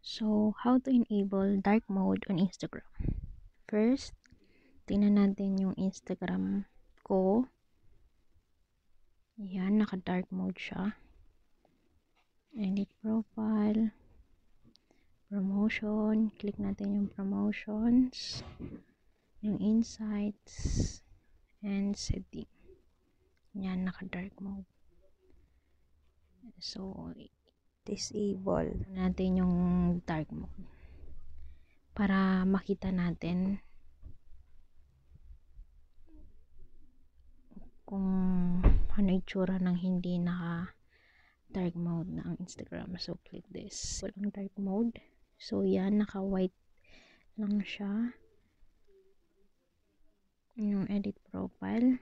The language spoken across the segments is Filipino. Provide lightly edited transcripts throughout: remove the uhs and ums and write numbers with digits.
So, how to enable dark mode on Instagram? First, tingnan natin yung Instagram ko. Yan, naka-dark mode siya. Edit profile. Promotion. Click natin yung promotions. Yung insights. And setting. Yan, naka-dark mode. So, disable natin yung dark mode. Para makita natin kung ano itsura ng hindi naka dark mode na ang Instagram. So, click this. Walang dark mode. So, yan. Naka-white lang siya. Yung edit profile.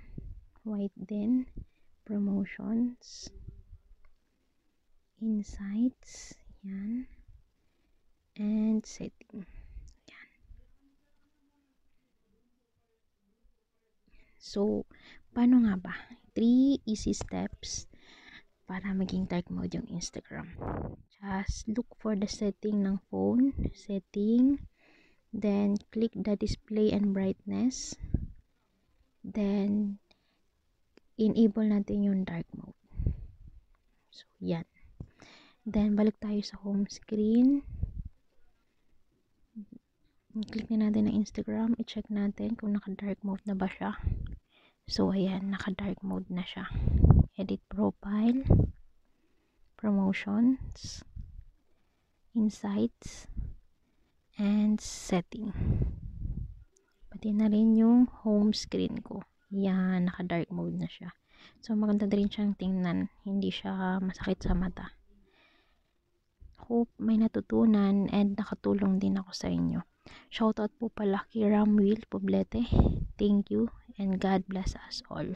White din. Promotions. Insights. Yan. And setting. Yan. So, paano nga ba? 3 easy steps para maging dark mode yung Instagram. Just look for the setting ng phone. Setting. Then, click the display and brightness. Then, enable natin yung dark mode. So, yan. Then, balik tayo sa home screen. Click na natin ang Instagram. I-check natin kung naka-dark mode na ba siya. So, ayan. Naka-dark mode na siya. Edit profile. Promotions. Insights. And setting. Pati na rin yung home screen ko. Yan, naka-dark mode na siya. So, maganda rin siyang tingnan. Hindi siya masakit sa mata. Hope may natutunan and nakatulong din ako sa inyo. Shoutout po pala kay Ramwil Poblete. Thank you and God bless us all.